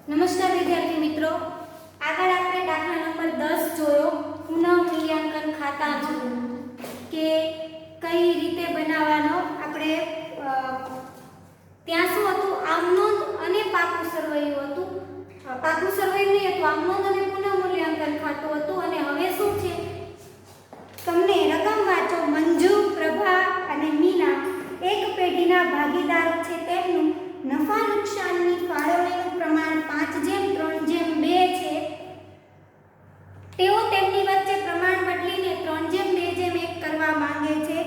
નમસ્કાર વિદ્યાર્થી મિત્રો, આગળ આપણે દાખલા નંબર 10 જોયો પુનઃ મૂલ્યાંકન ખાતાનો કે કઈ રીતે બનાવવાનો. આપણે ત્યાં શું હતું, આમ નોંધ અને પાકું સરવૈયું હતું. પાકું સરવૈયું નહીં હતું, આમ નોંધ અને પુનઃ મૂલ્યાંકન ખાતું હતું. અને હવે શું છે, તમને રકમ વાંચો. મંજુ, પ્રભા અને મીના એક પેઢીના ભાગીદારો છે. તેમનું નફા નુકસાનની ફાળવણીનું પ્રમાણ 5:3:2 છે. તેઓ તેમની વચ્ચે પ્રમાણ બદલીને 3:2:1 કરવા માંગે છે.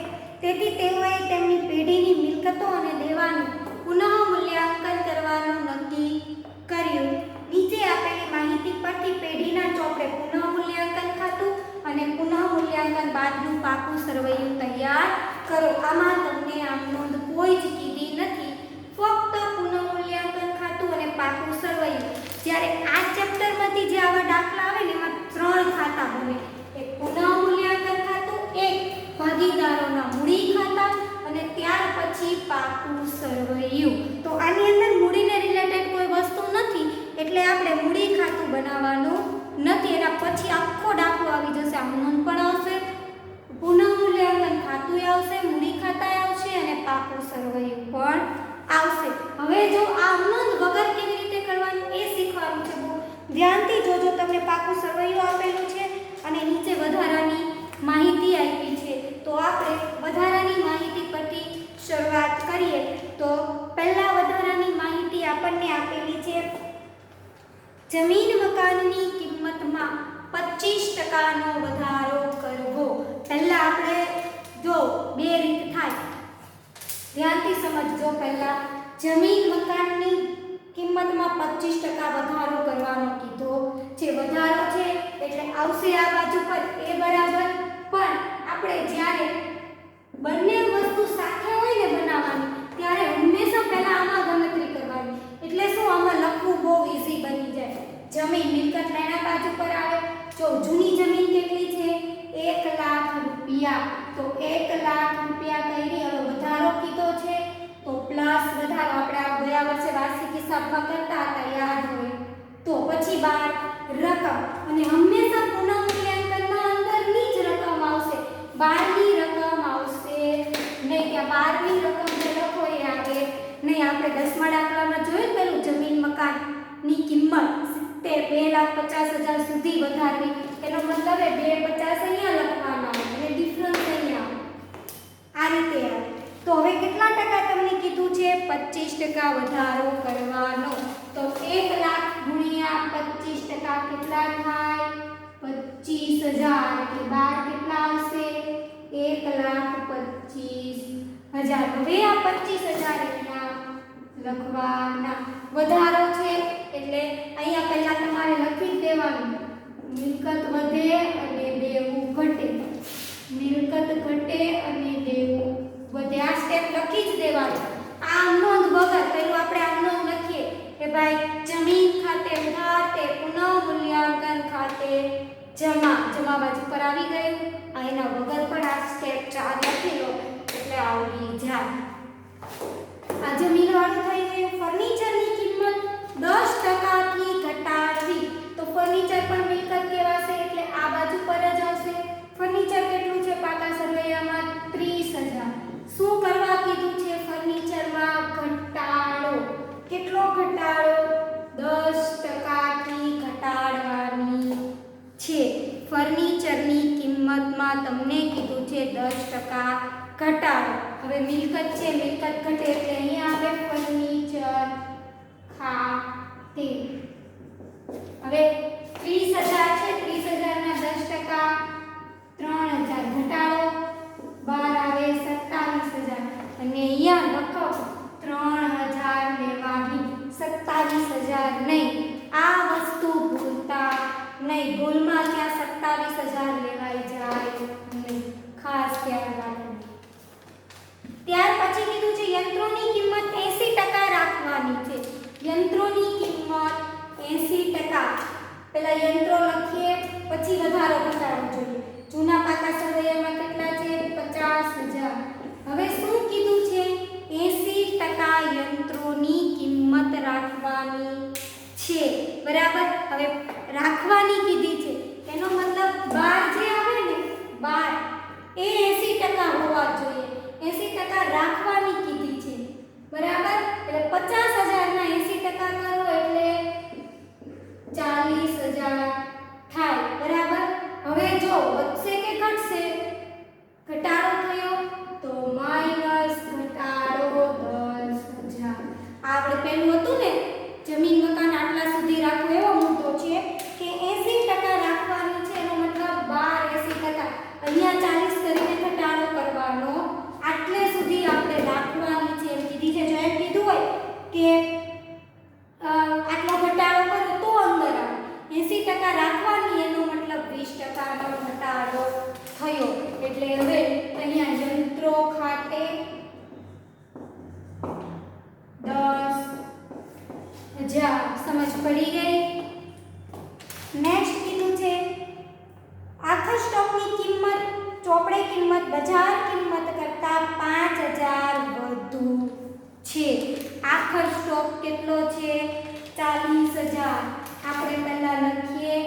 તેથી તેઓએ તેમની પેઢીની મિલકતો અને દેવાનું પુનઃ મૂલ્યાંકન કરવાનું નક્કી કર્યું. નીચે આપેલી માહિતી પરથી પેઢીના ચોપડે પુનઃ મૂલ્યાંકન ખાતું અને પુનઃ મૂલ્યાંકન બાદનું પાકું સરવૈયું તૈયાર કરો. આમાં તમને આમ નોંધ કોઈ જ કીધી નથી, ફક્ત પુનઃ મૂલ્યાંકન ખાતું અને પાકું સરવૈયું. જ્યારે આ ચેપ્ટરમાંથી જે આવા દાખલા આવે ને એમાં 3 ખાતા બને, એક પુનઃ મૂલ્યાંકન ખાતું, એક ભાગીદારોના મૂડી ખાતા અને ત્યાર પછી પાકું સરવૈયું. તો આની અંદર મૂડીને રિલેટેડ કોઈ વસ્તુ નથી એટલે આપણે મૂડી ખાતું બનાવવાનું નથી. એના પછી આખો દાખલો આવી જશે, આમ નોંધ પણ આવશે, પુનઃ મૂલ્યાંકન ખાતું આવશે, મૂડી ખાતા આવશે અને પાકું સરવૈયું પણ આવશે. હવે જો આ નોંધ વગર કેવી રીતે કરવાનું એ શીખવાનું છે. બહુ ધ્યાનથી જોજો. તમને પાકું સરવૈયું આપેલું છે અને નીચે વધારાની માહિતી આપી છે. તો આપણે વધારાની માહિતી પરથી શરૂઆત કરીએ. તો પહેલા વધારાની માહિતી આપણને આપેલી છે, જમીન મકાનની કિંમતમાં 25%નો વધારો કરવો. પહેલા આપણે જો બે રીત થાય, ધ્યાનથી સમજજો. પહેલા જમીન મકાનની કિંમતમાં 25% વધારો કરવાનો કીધો છે. વધારો છે એટલે આવશે આ બાજુ પર એ બરાબર. પણ આપણે જ્યારે બંને વસ્તુ સાથે હોય ને બનાવવાની, ત્યારે હંમેશા પહેલા આમાં ગણતરી કરવાની. એટલે શું, આમાં લખવું બહુ ઈઝી બની જાય. જમીન મિલકત લેણા બાજુ પર આવે. જો જૂની જમીન કેટલી છે, 1 લાખ રૂપિયા. તો 1 લાખ રૂપિયા કરી, હવે વધારો કીધો છે તો પ્લસ વધારો. આપણે આ ગયા વર્ષે વાર્ષિક હિસાબમાં કરતા હતા, યાદ હોય તો. પછી 12 રકમ, અને હંમેશા પુનઃ મૂલ્યાંકનમાં અંદરની જ રકમ આવશે, 12ની રકમ આવશે નહીં. ત્યાં 12ની રકમ જે લખો એ આવે નહીં. આપણે 10મા દાખલામાં જોયું પેલું જમીન મકાનની કિંમત 2,50,000 સુધી વધારવી. એનો મતલબ એ 2,50 અહીંયા લખવાના આવે અને ડિફરન્સ અહીંયા આવે. આ રીતે આવે. તો હવે કેટલા ટકા તમને કીધું છે, 25% વધારો કરવાનો. તો 1 લાખ ગુણ્યા 25% કેટલા થાય, 25,000. એટલે 12 કેટલા આવશે, 1,25,000. હવે આ 25,000 અહીંયા લખવાના. વધારો છે એટલે અહીંયા પહેલા તમારે લખી દેવાનું, મિલકત વધે અને દેવું ઘટે, મિલકત ઘટે અને દેવું વધે. આ સ્ટેપ લખી જ દેવાનું. આ નોંધ વગર પેલું આપણે આ નોંધ લખીએ કે ભાઈ જમીન ખાતે ઉધાર તે પુનઃ મૂલ્યાંકન ખાતે જમા. જમા બાજુ પર આવી ગયું. આ એના વગર પણ આ સ્ટેપ 4 લખી લો એટલે આવડી જાય. આ જમીન વાળું થઈ ગયું. ફર્નિચરની કિંમત 10% થી ઘટાડવી. તો ફર્નિચર પણ મિલકત કહેવાશે એટલે આ બાજુ પર જ આવશે. ફર્નિચર કેટલું છે પાકા સરવૈયામાં, 30,000. શું કરવા કીધું છે, ફર્નિચરમાં ઘટાડો. કેટલો ઘટાડો, 10% થી ઘટાડવાની છે. ફર્નિચરની કિંમતમાં તમને કીધું છે 10% ઘટાડો. હવે મિલકત છે, મિલકત ઘટે એટલે અહીંયા આવે ફર્નિચર ખાતે. હવે 30,000 છે, 30,000 ના 10% 3,000 ઘટાડો, 12 આવે 27,000. અને અહીંયા રકમ 3,000 લેવાની, 27,000 નહીં. આ વસ્તુ ભૂલતા નહીં. ભૂલમાં ત્યાં 27,000 લેવાઈ જાય નહીં, ખાસ ધ્યાન રાખવું. ત્યાર પછી કીધું છે યંત્રોની કિંમત 80% રાખવાની છે. યંત્રોની કિંમત 80%. પહેલા યંત્રો લખીએ પછી વધારો ઘટાડવો જોઈએ. જૂના પાકા સરવૈયામાં કેટલા છે, 50,000. હવે શું કીધું છે, 80% યંત્રોની કિંમત રાખવાની છે, બરાબર। હવે રાખવાની કીધી છે, એનો મતલબ 12 જે આવે ને 12 એ 80% હોવા જોઈએ, 80% રાખવાની કીધી છે, બરાબર। એટલે 50,000 ના 80% કરો એટલે 40,000 થાય, બરાબર। હવે જો વધશે કે ઘટશે, ઘટાડો થયો તો માઈનસ ઘટાડો 10,000। આપણે પેલું હતું ને જમીન મકાન આટલા સુધી રાખવું, એવો મુદ્દો છે કે 80% રાખવાનું છે, એનો મતલબ 12 80%, અહીંયા 40 કરીને ઘટાડો કરવાનો, આટલે સુધી આપણે રાખવાની છે એમ કીધી છે। જો એમ કીધું હોય કે આટલો ઘટાડો કરો તો અંદર આવે, 80% રાખવાની, એનો મતલબ 20% નો ઘટાડો થયો। એટલે હવે અહીંયા યંત્રો ખાતે 10,000 સમજ પડી ગઈ। નેક્સ્ટ કીધું છે આખા સ્ટોકની કિંમત, ચોપડે કિંમત બજાર કિંમત કરતા 5,000 વધુ છે। આખર સ્ટોક કેટલો છે? 40,000। આપણે પહેલા લખીએ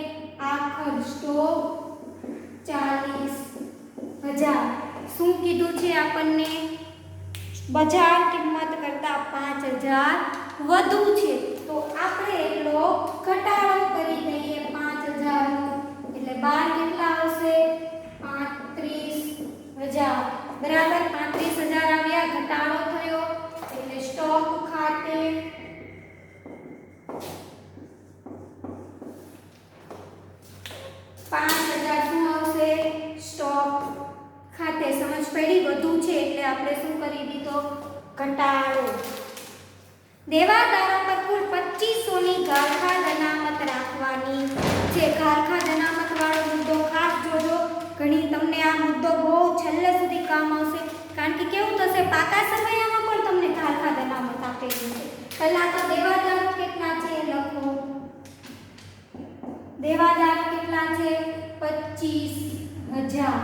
આખર સ્ટોક 40,000। શું કીધું છે આપણને? બજાર કિંમત કરતા 5,000 વધુ છે, તો આપણે એટલો ઘટાડો કરી દઈએ 5,000 નો, એટલે 12 કેટલા આવશે? 35,000, બરાબર। 35,000 આવ્યા, ઘટાડો થયો એટલે સ્ટોક ખાતે 5,000 શું આવશે? સ્ટોક ખાતે, સમજ પડી? વધુ છે એટલે આપણે શું કરી દીધો? ઘટાડો। દેવાદારો પર કુલ 2500 ની ગાળખા અનામત રાખવાની છે। ગાળખા અનામત વાળો મુદ્દો ખાસ જોજો, ઘણી તમને આ મુદ્દો બહુ છેલ્લે સુધી કામ આવશે, કારણ કે કેવું થશે પાકા સરવૈયામાં પણ તમને ગાળખા અનામત આપેલી છે। પહેલા તો દેવાદારો કેટલા છે લખો, દેવાદારો કેટલા છે? 25,000।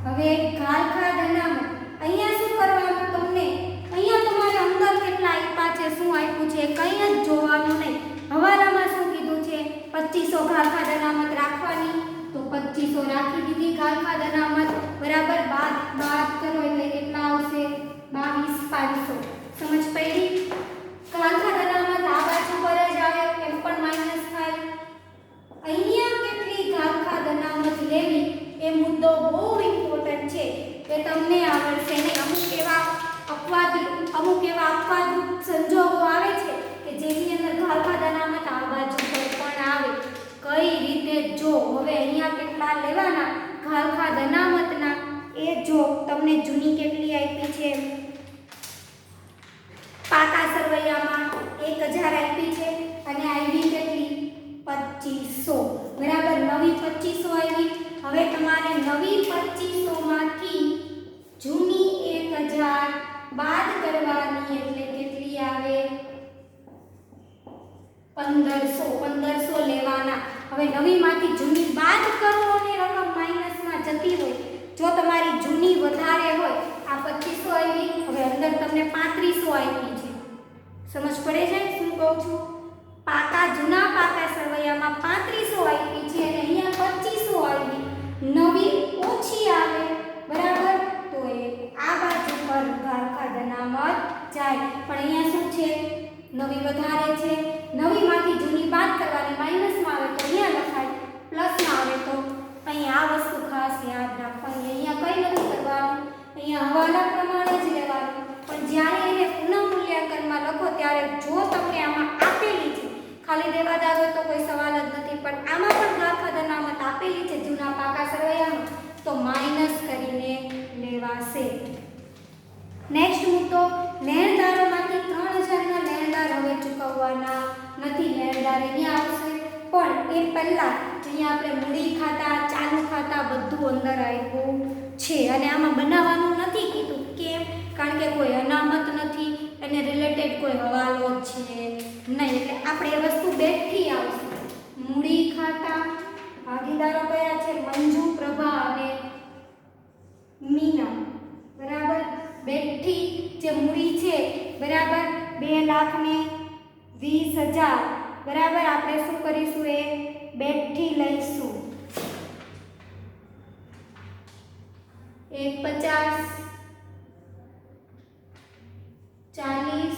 હવે ગાળખા અનામત અહીંયા શું કરવાનું? તમને અહીંયા તમારે અંદર કેટલા આપ્યા છે, શું આપ્યું છે કંઈ જ જોવાનું નહીં। હવાલામાં શું કીધું છે? 2500 ગાળખા અનામત રાખવાની, તો 2500 રાખી દીધી ગાળખા અનામત, બરાબર। બાદ કરો એટલે કેટલા આવશે? 22,500। સમજ પડી? ગાળખા અનામત આ બાજુ પર જ આવે, એમ પણ માઈનસ થાય। અહીંયા કેટલી ગાળખા અનામત લેવી એ મુદ્દો બહુ ઇમ્પોર્ટન્ટ છે, કે તમને આવડશે નહીં। અમુક એવા અપવાદરૂપ સંજોગો આવે છે કે જેની અંદર ગાળખા અનામત આ બાજુ પર પણ આવે, કઈ રીતે? જો હવે અહીંયા કેટલા લેવાના ગાળખા અનામતના એ જો તમને જૂની કેટલી આપી છે, પાકા સરવૈયામાં 1,000 આપી છે અને આવી કેટલી? 2500, બરાબર। નવી 2500 આવી। હવે તમારે નવી 2500 માંથી જૂની 1,000 બાદ કરવાની, એટલે કેટલી આવે? 1,500 લેવાના। હવે નવી માંથી જૂની બાદ કરો અને રકમ માઈનસમાં જતી હોય, જો તમારી જૂની વધારે હોય, આ 2500 આવી, હવે અંદર તમને 3500 આપી છે, સમજ પડે છે શું કહું છું? જૂના પાકા સરવૈયામાં 3500 આપી છે અને અહીંયા 2500 આવી, નવી ઓછી આવે, બરાબર। તો એ આ બાજુ પર ગાળખા અનામત જાય, પણ અહીંયા શું છે? નવી વધારે છે, નવીમાંથી જૂની બાદ કરવાની, માઈનસમાં આવે તો અહીંયા લખાય, પ્લસમાં આવે તો અહીંયા આ વસ્તુ ખાસ યાદ રાખવાની। અહીંયા કંઈ નથી કરવાનું, અહીંયા હવાલા પ્રમાણે જ લેવાનું, પણ જ્યારે એને પુનઃમૂલ્યાંકનમાં લખો ત્યારે જો તમને આમાં આપેલી છે, ખાલી દેવાદારો તો કોઈ સવાલ જ નથી, પણ આમાં પણ ગાળખા અનામત આપેલી છે જૂના પાકા સરવૈયામાં, તો માઈનસ કરીને લેવાશે। નેક્સ્ટ મુદ્દો, લેણદારોમાંથી 3,000 ના લેણદાર હવે ચૂકવવાના નથી। લેણદાર અહીંયા આવશે, પણ એ પહેલા અહીંયા આપણે મૂડી ખાતા, ચાલુ ખાતા બધું અંદર આપ્યું છે અને આમાં બનાવવાનું નથી કીધું, કેમ? કારણ કે કોઈ અનામત નથી, એને રિલેટેડ કોઈ હવાલો છે નહીં, એટલે આપણે એ વસ્તુ બેઠી આવશે। મૂડી ખાતા ભાગીદારો કયા છે? મંજુ, પ્રભા અને મીના, બરાબર। બેઠી જે મૂડી છે, બરાબર, 2,20,000 બરાબર. આપણે શું કરીશું? એ બેઠી લઈશું. 1 50 40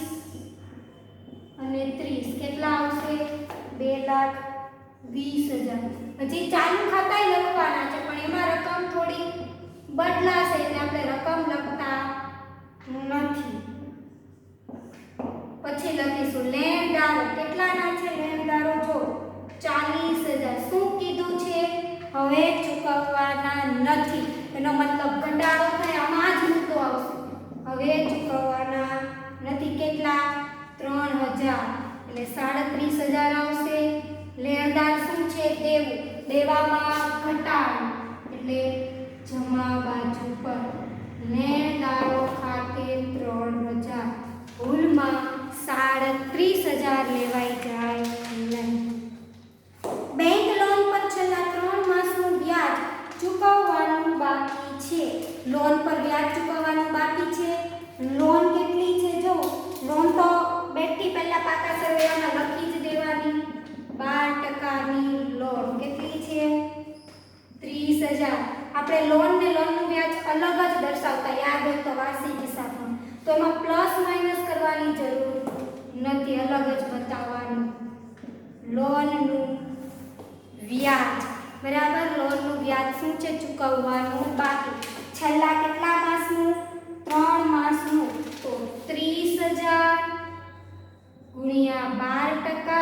અને 30 કેટલા આવશે? 2,20,000. હજી ચાલુ ખાતા લખવાના છે પણ એમાં રકમ થોડી બદલાશે એટલે આપણે રકમ લખતા નથી. પછી લખીશું લેણદારો. કેટલાના છે લેણદારો? જો 40,000. શું કીધું છે? હવે ચૂકવવાના નથી. એનો મતલબ ઘટાડો થાય. આમાં જ મુદ્દો આવશે. હવે ચૂકવવાના નથી. કેટલા? 3,000 એટલે 37,000 આવશે. લેણદાર શું છે? દેવું. દેવામાં ઘટાડો એટલે જમા બાજુ પર લેણદારો ખાતે 3,000. ભૂલમાં 37,000 લેવાઈ જાય નહીં. બેંક લોન પર છેલ્લા 3 માસનું વ્યાજ ચૂકવવાનું બાકી છે. લોન પર વ્યાજ ચૂકવવાનું બાકી છે. લોન કેટલી છે? જો લોન તો બેઠી પહેલા પાકા સરવૈયામાં લખી જ દેવાની. 12%ની લોન કેટલી છે? 30,000. આપણે લોન ને લોનનું વ્યાજ અલગ જ દર્શાવતા યાદ હોય તો વાર્ષિક હિસાબમાં. તો એમાં પ્લસ માઇનસ કરવાની જરૂર નથી. અલગ જ બતાવવાનું. લોનનું વ્યાજ બરાબર. લોનનું વ્યાજ શું છે? ચૂકવવાનું બાકી. છેલ્લા કેટલા માસનું? 3 માસનું. તો 30,000 ગુણ્યા 12%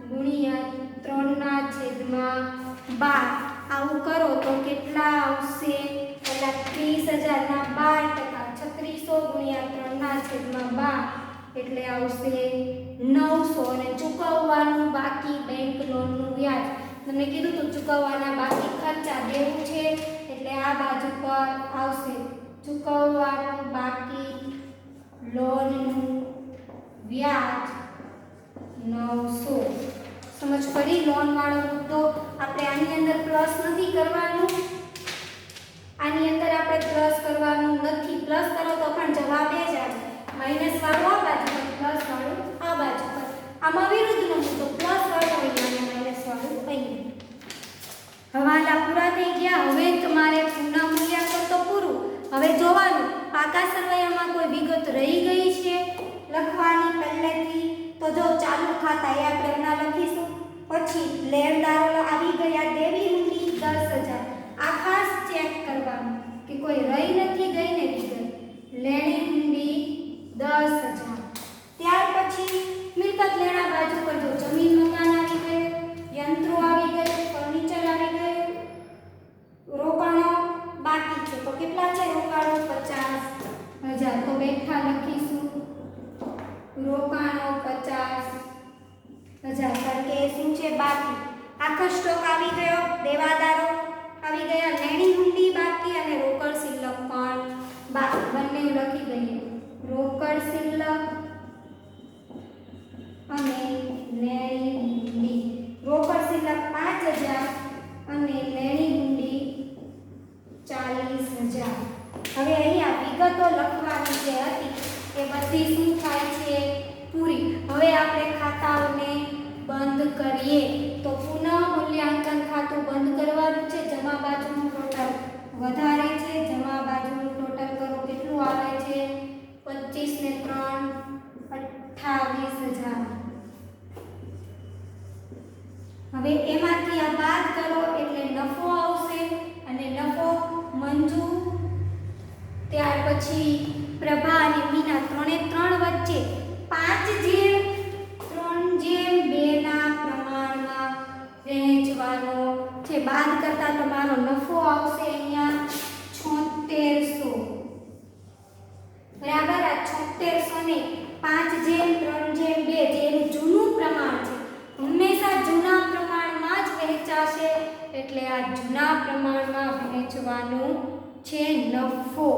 ગુણ્યા 3/12. આવું કરો તો કેટલા આવશે? પહેલા 30,000 ના 12%. 3600 ગુણ્યા 3/12 એટલે આવશે 900. અને ચૂકવવાનું બાકી બેંક લોનનું વ્યાજ. તમને કીધું તો ચૂકવવાના બાકી ખર્ચા દેવું છે એટલે આ બાજુ પર આવશે. ચૂકવવાનું બાકી લોનનું વ્યાજ 900. સમજ પડી? લોન વાળો મુદ્દો. આપણે આની અંદર પ્લસ નથી કરવાનું. આની અંદર આપણે પ્લસ કરવાનું નથી. પ્લસ કરો તો પણ જવાબ એ જ આવે. માઇનસ વાળું આ બાજુ પર, પ્લસ વાળું આ બાજુ પર. આમાં વિરુદ્ધનો મુદ્દો. પ્લસ વાળું અહીંયા અને માઇનસ વાળું અહીંયા. હવાલા પૂરા થઈ ગયા. હવે તમારે પુનઃ મૂલ્યાંકન તો પૂરું. હવે જોવાનું પાકા સરવૈયામાં કોઈ વિગત રહી ગઈ છે લખવાની પહેલેથી. તો જો ચાલુ ખાતા એ આપણે એના લખીશું. પછી લેણદારો આવી ગયા. દેવી હુંડી 10,000. આ ખાસ ચેક કરવાનું કે કોઈ રહી નથી ગઈ ને વિગત. લેણી હુંડી 10,000. ત્યાર પછી મિલકત લેણા બાજુ પર જો જમીન મકાન આવી ગયું, યંત્રો આવી ગયું, ફર્નિચર આવી ગયું, રોકાણો બાકી છે. તો કેટલા છે રોકાણો? 50,000. તો બેઠા લખીશું રોકાણો 50,000. કારણ કે શું છે? બાકી. આખો સ્ટોક આવી ગયો. દેવાદારો આવી ગયા. લેણી હુંડી બાકી અને રોકડ શિલ્લક પણ બાકી. બંને લખી દઈએ. રોકડ શિલ્લક અને લેણી હુંડી. રોકડ શિલ્લક 5,000 અને લેણી હુંડી 40,000. હવે અહીંયા વિગતો લખવાની જે હતી એ બધી શું થાય છે? પૂરી. હવે આપણે ખાતાઓને બંધ કરીએ. તો પુનઃ મૂલ્યાંકન ખાતું બંધ કરવાનું છે. જમા બાજુનું ટોટલ વધારે છે. જમા બાજુનું ટોટલ કરો. કેટલું આવે છે? 25 ને 3 28,000. હવે એમાંથી આ બાદ કરો એટલે નફો આવશે અને નફો મંજુ, ત્યાર પછી પ્રભા અને મીના 3 વચ્ચે 5/3/2 ના પ્રમાણમાં વહેંચવાનો છે. બાદ કરતા તમારો નફો આવશે અહીંયા 7600. બરાબર. આ 7600 ને 5/3/2 જેનું જૂનું પ્રમાણ છે. હંમેશા જૂના પ્રમાણમાં જ વહેંચાશે એટલે આ જૂના પ્રમાણમાં વહેંચવાનું છે નફો.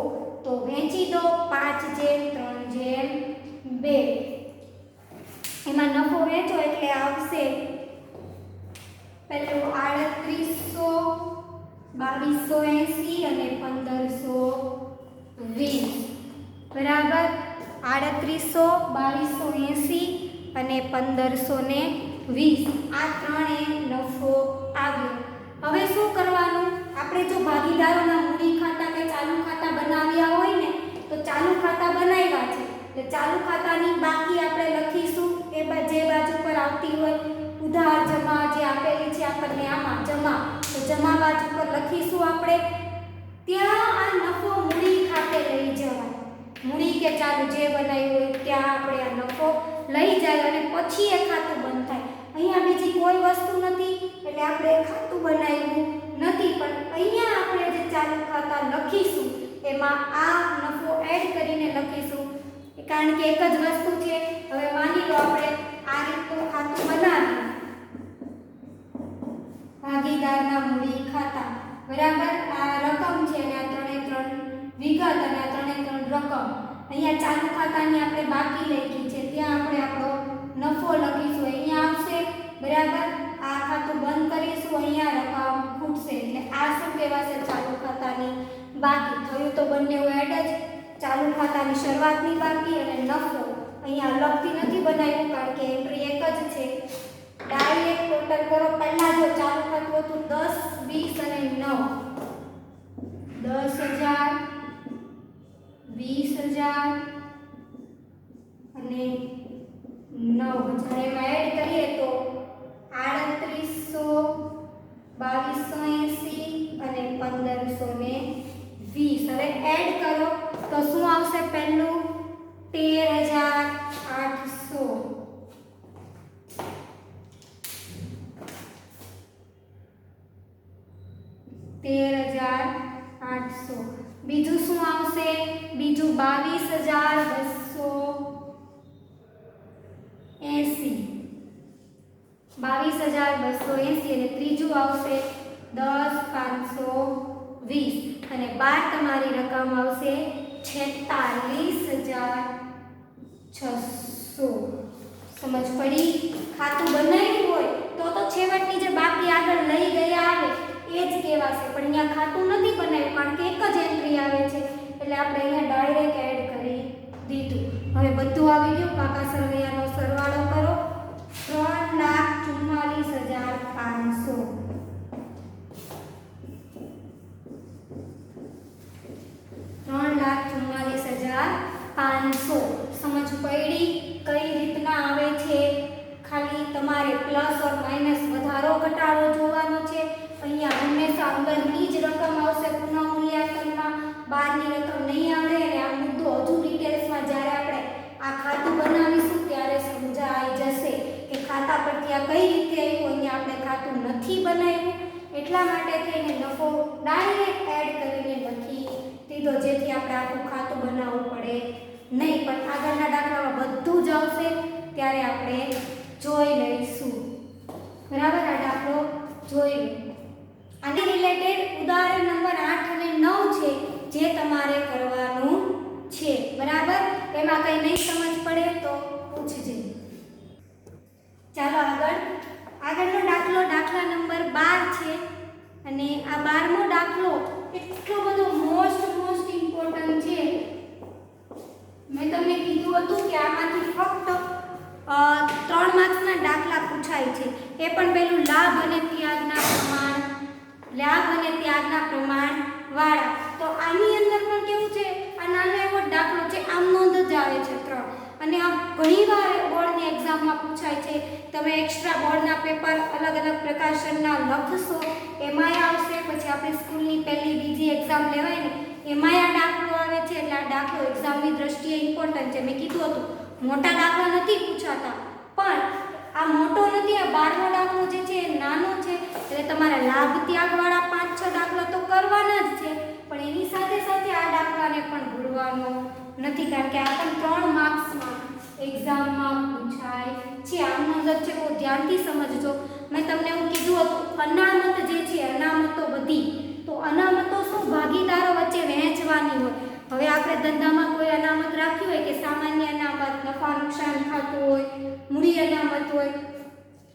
તો વહેંચી દો 5/3/2. એમાં નફો વહેંચો એટલે આવશે પેલું 3800, 2280 અને 1520. બરાબર. 3800, 2280 અને 1520. 20 આ ત્રણે નફો આવ્યો. હવે શું કરવાનું? આપણે જો ભાગીદારોના મૂડી ખાતા કે ચાલુ ખાતા બનાવ્યા હોય ને તો ચાલુ ખાતા બનાવ્યા છે એટલે ચાલુ ખાતાની બાકી આપણે લખીશું એ જે બાજુ પર આવતી હોય ઉધાર જમા જે આપેલી છે આપણને આમાં જમા, તો જમા બાજુ પર લખીશું આપણે. ત્યાં આ નફો મૂડી ખાતે લઈ જવાય. મૂડી કે ચાલુ જે બનાવ્યું હોય ત્યાં આપણે આ નફો લઈ જાય અને પછી એ ખાતું બંધ થાય. અહીંયા બીજી કોઈ વસ્તુ નથી એટલે આપણે ખાતું બનાવ્યું નથી, પણ અહીંયા આપણે જે ચાલુ ખાતા લખીશું એમાં આ નફો એડ કરીને લખીશું, કારણ કે એક જ વસ્તુ છે. હવે માની લો આપણે આ રીતનું ખાતું બનાવ્યું, ભાગીદારના મૂડી ખાતા, બરાબર. આ રકમ છે અને આ ત્રણે ત્રણ વિગત અને આ ત્રણે ત્રણ રકમ. અહીંયા ચાલુ ખાતાની આપણે બાકી લખી છે ત્યાં આપણે આપણો નફો લખીશું, અહીંયા આવશે, બરાબર. આ ખાતું બંધ કરીશું, અહીંયા રકમ ખૂટશે એટલે આ શું કહેવાશે? ચાલુ ખાતાની બાકી. થયું તો બંને એડ જ, ચાલુ ખાતાની શરૂઆતની બાકી અને નફો અહીંયા અલગથી નથી બનાવ્યું કારણ કે એન્ટ્રી એક જ છે. ડાયરેક્ટ ટોટલ કરો. પહેલા જો ચાલુ ખાતું હતું 10, 20 અને 9, 10,000, 20,000 અને 9,000 એમાં એડ કરીએ તો 3800, 2280 અને 1520. હવે એડ કરો તો શું આવશે? પહેલું 13,800, 13,800. બીજું શું આવશે? બીજું 22,280, 22,280 અને ત્રીજું આવશે 10,520 અને 12 તમારી રકમ આવશે 46,600. સમજ પડી? ખાતું બનાવ્યું હોય તો છેવટની જે બાકી આગળ લઈ ગયા આવે એ જ કહેવાશે, પણ અહીંયા ખાતું નથી બનાવ્યું કારણ કે એક જ એન્ટ્રી આવે છે એટલે આપણે અહીંયા ડાયરેક્ટ એડ કરી દીધું. હવે બધું આવી ગયું. પાકા સરવૈયાનો સરવાળો કરો. 3,44,500. 3,44,500. સમજ પડી કઈ રીતના આવે છે? ખાલી તમારે પ્લસ ઓર માઇનસ વધારો ઘટાડો જોવાનો છે. અહીંયા હંમેશા અંદરની જ રકમ આવશે પુનઃ મૂલ્યાંકનમાં, બહારની રકમ નહીં આવે. અને આ મુદ્દો હજુ ડિટેલ્સમાં જ્યારે આપણે આ ખાતું બનાવીશું ત્યારે સમજાઈ જશે કે ખાતા પરથી આ કઈ રીતે આવ્યું. અહીંયા આપણે ખાતું નથી બનાવ્યું એટલા માટે થઈને નફો ડાયરેક્ટ એડ કરીને લખી દીધો જેથી આપણે આખું ખાતું બનાવવું પડે નહીં. પણ આગળના દાખલામાં બધું જ આવશે ત્યારે આપણે જોઈ લઈશું, બરાબર. આ દાખલો જોઈ લો. આને રિલેટેડ ઉદાહરણ નંબર 8 અને 9 છે જે તમારે કરવાનું છે, બરાબર. એમાં કંઈ નહીં સમજ પડે તો પૂછજે. ચાલો આગળનો દાખલો દાખલા નંબર 12 છે અને આ 12મો દાખલો એટલો બધો મોસ્ટ ઇમ્પોર્ટન્ટ છે. મેં તમને કીધું હતું કે આમાંથી ફક્ત 3 માર્ક્સના દાખલા પૂછાય છે. એ પણ પેલું લાભ અને ત્યાગના પ્રમાણ વાળા. તો આની અંદર પણ કેવું છે? આ નાનો એવો દાખલો છે, આમ નોંધ જ આવે છે 3 અને આ ઘણીવાર બોર્ડની એક્ઝામમાં પૂછાય છે. તમે એક્સ્ટ્રા બોર્ડના પેપર અલગ પ્રકાશનના લખશો એમાંય આવશે. પછી આપણી સ્કૂલની પહેલી બીજી એક્ઝામ લેવાય ને એમાંય આ દાખલો આવે છે. એટલે આ દાખલો એક્ઝામની દ્રષ્ટિએ ઇમ્પોર્ટન્ટ છે. મેં કીધું હતું મોટા દાખલા નથી પૂછાતા, પણ આ મોટો નથી. આ 12મો દાખલો જે છે એ નાનો છે એટલે તમારે લાભ ત્યાગવાળા 5-6 દાખલા તો કરવાના જ છે, પણ એની સાથે આ દાખલાને પણ ભૂલવાનો નથી કારણ કે આ પણ 3 માર્ક્સમાં એક્ઝામમાં પૂછાય છે. આમ નોંધ છે, બહુ ધ્યાનથી સમજજો. મેં તમને એવું કીધું હતું અનામત જે છે અનામતો બધી, તો અનામતો શું? ભાગીદારો વચ્ચે વહેંચવાની હોય. હવે આપણે ધંધામાં કોઈ અનામત રાખ્યું હોય કે સામાન્ય અનામત, નફા નુકસાન ખાતું હોય, મૂડી અનામત હોય,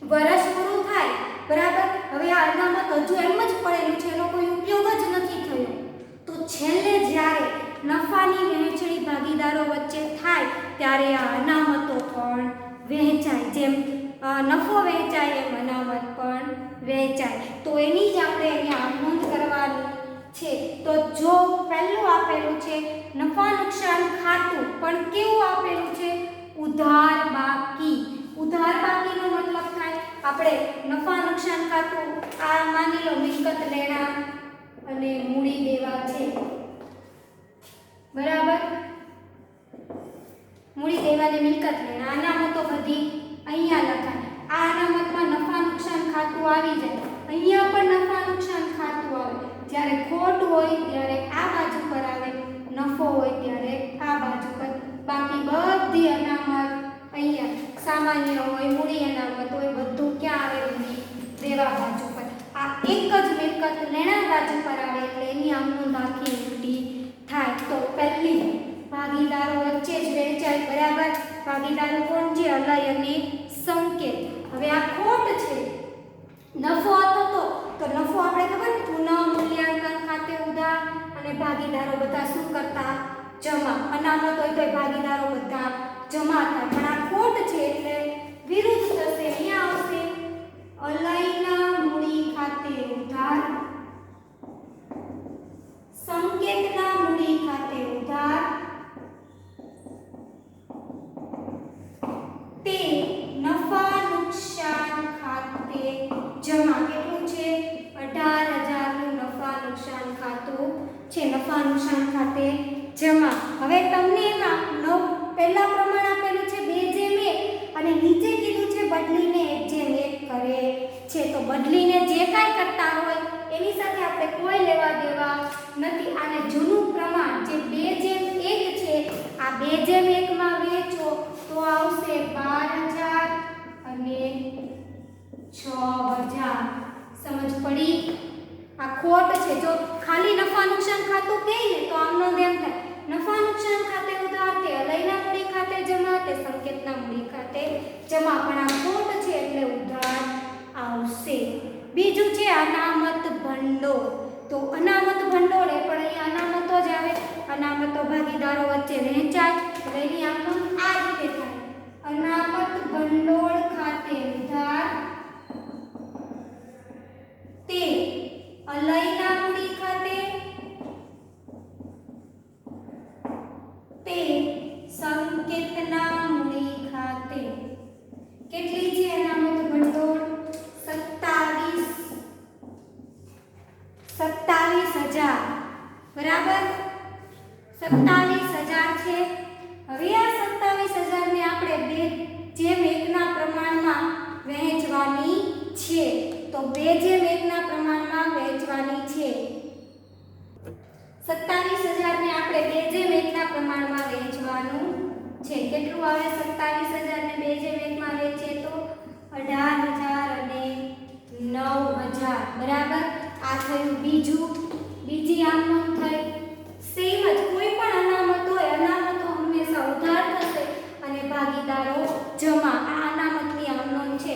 વર્ષ પૂરું થાય, બરાબર. હવે આ અનામત હજુ એમ જ પડેલું છે, એનો કોઈ ઉપયોગ જ નથી થયો. તો છેલ્લે જ્યારે નફાની વહેંચણી ભાગીદારો વચ્ચે થાય ત્યારે આ અનામતો પણ વહેંચાય. જેમ નફો વહેંચાય એમ અનામત પણ વહેંચાય. તો એની જ આપણે અહીંયા નોંધ કરવાની છે. તો જો પહેલું આપેલું છે નફા નુકસાન ખાતું, પણ કેવું આપેલું છે? ઉધાર બાકી. ઉધાર બાકીનો મતલબ થાય આપણે નફા નુકસાન ખાતું, આ માની લો મિલકત લેણા અને મૂડી દેવા છે, બરાબર. મૂડી દેવાની મિલકત લેણા અનામતો બધી અહીંયા લખાય. આ અનામતમાં નફા નુકસાન ખાતું આવી જાય. અહીંયા પણ નફા નુકસાન ખાતું આવે. જ્યારે ખોટ હોય ત્યારે આ બાજુ પર આવે, નફો હોય ત્યારે આ બાજુ પર. બાકી બધી અનામત અહીંયા સામાન્ય હોય, મૂડી અનામત હોય, બધું ક્યાં આવે? મૂડી દેવા બાજુ પર. આ એક જ મિલકત લેણા બાજુ પર આવે એટલે એની આમનોંધ આખી ઉલટી થાય. તો પહેલી ભાગીદારો વચ્ચે જ વહેંચાય, બરાબર. ભાગીદારો કોણ છે? અલય અને સંકેત. હવે આ ખોટ છે. નફો હતો તો નફો આપણે ખબર પુનઃ મૂલ્યાંકન ખાતે ઉધાર, અને ભાગીદારો બધા શું કરતા? જમા. અનામત હોય તો ભાગીદારો બધા જમા થાય. પણ આ ખોટ છે એટલે વિરુદ્ધ થશે. અહીંયા આવશે અલયના મૂડી ખાતે ઉધાર, સંકેતના મૂડી ખાતે ઉધાર, તે નફા નુકસાન ખાતે જમા. કેટલું છે? 18,000 નું નફા નુકસાન ખાતું છે. નફા નુકસાન ખાતે જમા. હવે તમને એમાં પહેલા પ્રમાણ આપેલું છે 2:1 અને નીચે કીધું છે બદલીને 1:1 કરે છે. તો બદલીને જે કાંઈ કરતા હોય એની સાથે આપણે કોઈ લેવા દેવા નથી. આને જૂનું પ્રમાણ જે 2:1 છે, આ 2:1 માં વેચો તો આવશે 12,000 અને 6,000. સમજ પડી? આ ખોટ છે. જો ખાલી નફા નુકસાન ખાતું કહે ને તો આમનો એમ થાય નફા નુકસાન ખાતે ઉધાર, તે અલયના મૂડી ખાતે જમા, તે સંકેતના મૂડી ખાતે જમા. પણ આ ખોટ છે એટલે ઉધાર આવશે. બીજું છે અનામત ભંડોળ. તો અનામત ભંડોળ એ પણ અહીં અનામતો જ આવે. અનામતો ભાગીદારો વચ્ચે વહેંચાય એટલે એની આમનોંધ આ રીતે થાય. અનામત ભંડોળ ખાતે ઉધાર, તે અલયના મૂડી ખાતે, તે સંકેતના મૂડી ખાતે. કેટલી છે અનામત ભંડોળ? 27,000, બરાબર. 27,000 છે. હવે આ 27,000 ને આપણે 2:1 ના પ્રમાણમાં વહેંચવાની છે. તો 2:1 ના પ્રમાણમાં વહેંચવાની છે. 27,000 ને આપણે 2:1 ના પ્રમાણમાં વહેંચવાનું છે. કેટલું આવે? 27,000 ને 2:1 માં વહેંચે તો 18,000 અને 9,000, બરાબર. આ થયું બીજી આમનોંધ થઈ. સેમ જ કોઈ પણ અનામત હોય, અનામતો હંમેશા ઉધાર થશે અને ભાગીદારો જમા. આ અનામતની આમનોંધ છે.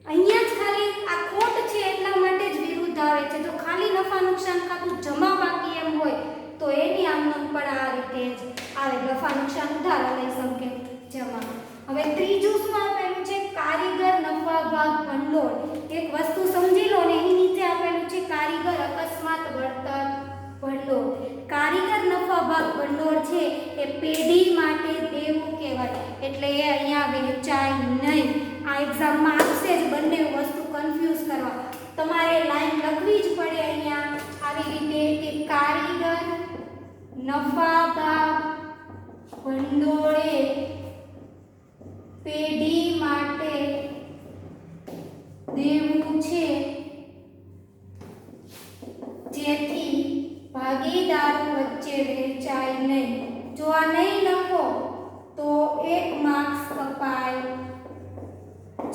અહીંયા જ ખાલી આ ખોટ છે એટલા માટે જ વિરુદ્ધ આવે છે. જો ખાલી નફા નુકસાન ખાતું જમા બાકી એમ હોય તો એની આમનોંધ પણ આ રીતે જ આવે. નફા નુકસાન ઉધાર, અલય સંકેત જમા. હવે ત્રીજું શું આપેલું છે? કારીગર નફા ભાગ ભંડોળ. એક વસ્તુ સમજી લો ને, એની નીચે આપેલું છે કારીગર અકસ્માત વળતર ભંડોળ. કારીગર નફા ભાગ ભંડોળ છે એ પેઢી માટે દેવું કહેવાય એટલે એ અહીંયા વહેંચાય નહીં. આ એક્ઝામમાં આવશે જ બંને વસ્તુ કન્ફ્યુઝ કરવા. તમારે લાઈન લખવી જ પડે અહીંયા આવી રીતે કે કારીગર નફા ભાગ ભંડોળે પેઢી માટે દેવું છે, જેથી ભાગીદારો વચ્ચે વહેંચાય નહીં. જો આ નહીં લખો તો 1 માર્ક્સ કપાય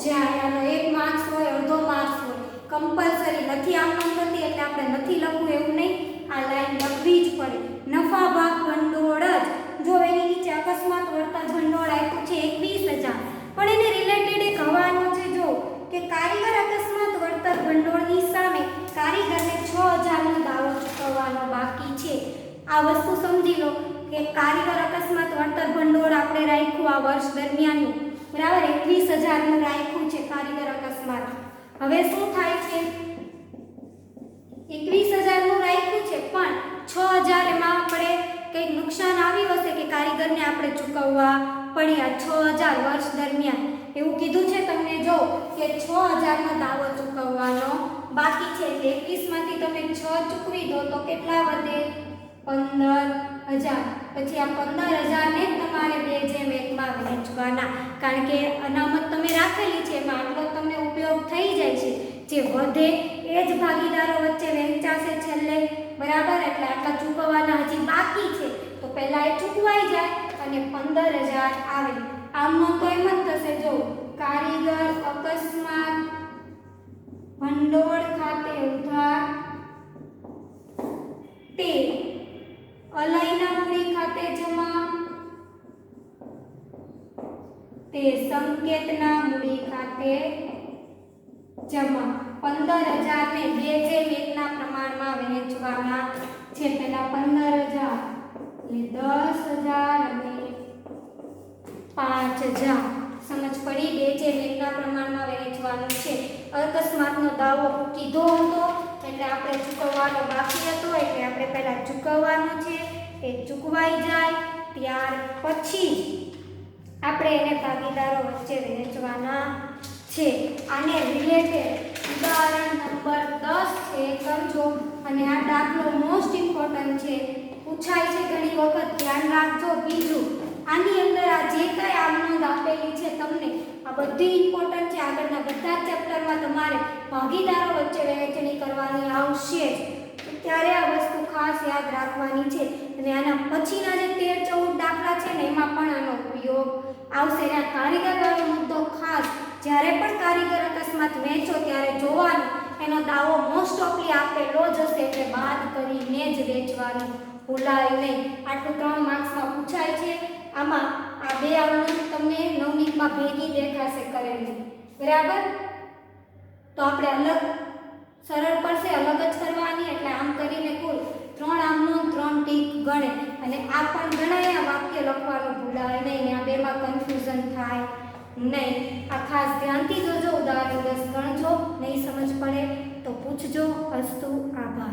જાય. આનો 1 માર્ક્સ હોય, અડધો માર્ક્સ હોય. કમ્પલસરી નથી આમનોંધ થતી એટલે આપણે નથી લખવું એવું નહીં. આ લાઈન લખવી જ પડે. નફા ભાગ ભંડોળ જ. જો એની નીચે અકસ્માત વળતર ભંડોળ આપ્યું છે 21,000, પણ એને રિલેટેડ એક હવાનો છે. જો કે કારીગર અકસ્માત વળતર ભંડોળની સામે કારીગરને 6,000 નો દાવો ચૂકવવાનો બાકી છે. આ વસ્તુ સમજી લો કે કારીગર અકસ્માત વળતર ભંડોળ આપણે રાખ્યું આ વર્ષ દરમિયાનનું બરાબર 21,000નું રાખ્યું છે કારીગર અકસ્માત. હવે શું થાય છે 21,000નું રાખ્યું છે પણ 6,000 એમાં આપણે કંઈક નુકસાન આવ્યું હશે કે કારીગરને આપણે ચૂકવવા પડ્યા 6,000 વર્ષ દરમિયાન એવું કીધું છે તમને જો કે 6,000નો દાવો ચૂકવવાનો બાકી છે એટલે 21માંથી તમે 6 ચૂકવી દો તો કેટલા વધે 15,000. પછી આ 15,000 ને તમારે 2:1 માં વહેંચવાના કારણ કે અનામત તમે રાખેલી છે એમાં આટલો તમને ઉપયોગ થઈ જાય છે જે વધે એ જ ભાગીદારો વચ્ચે વહેંચાશે છેલ્લે બરાબર એટલે આટલા ચૂકવવાના હજી બાકી છે તો પહેલા એ ચૂકવાઈ જાય અને 15,000 આવે. આમનો તો એમ જ થશે જો કારીગર અકસ્માત ભંડોળ ખાતે ઉધાર તે અલયના મૂડી ખાતે જમા તે સંકેતના મૂડી ખાતે જમા 15,000 ને 2:1 ના પ્રમાણમાં વહેંચવાના છે. પહેલા 15,000 એટલે 10,000 અને 5,000 સમજ પડી 2:1 ના પ્રમાણમાં વહેંચવાનું છે. અકસ્માતનો દાવો કીધો હતો એટલે આપણે ચૂકવવાનો બાકી હતો એટલે આપણે પહેલા ચૂકવવાનો છે એ ચૂકવાઈ જાય ત્યાર પછી આપણે એને ભાગીદારો વચ્ચે વહેંચવાના છે. આને રિલેટેડ ઉદાહરણ નંબર 10 છે કરજો અને આ દાખલો મોસ્ટ ઇમ્પોર્ટન્ટ છે પૂછાય છે ઘણી વખત ધ્યાન રાખજો. બીજું આની અંદર આ જે કાંઈ આમનોંધ આપેલી છે તમને આ બધી ઇમ્પોર્ટન્ટ છે. આગળના બધા ચેપ્ટરમાં તમારે ભાગીદારો વચ્ચે વહેંચણી કરવાની આવશે ત્યારે આ વસ્તુ ખાસ યાદ રાખવાની છે અને આના પછીના જે 13-14 દાખલા છે ને એમાં પણ આનો ઉપયોગ આવશે. અને આ કારીગરવાળો મુદ્દો ખાસ જ્યારે પણ કારીગર અકસ્માત વહેંચો ત્યારે જોવાનો એનો દાવો મોસ્ટ ઓફલી આપેલો જ હશે એટલે બાદ કરીને જ વેચવાનું ભૂલાય નહીં. આટલું 3 માર્ક્સમાં પૂછાય છે. આમાં આ બે આવડત તમને 9 મિનિટમાં ભેગી દેખાશે કરેલી બરાબર. તો આપણે અલગ સરળ પડશે અલગ જ કરવાની એટલે આમ કરીને કુલ 3 આમનો 3 ટીક ગણે અને આ પણ ગણાય. આ વાક્ય લખવાનું ભૂલાય નહીં આ બેમાં કન્ફ્યુઝન થાય નહીં. આ ખાસ ધ્યાનથી જોજો. ઉદાહરણ 10 ગણજો નહીં સમજ પડે તો પૂછજો. અસ્તુ આભાર.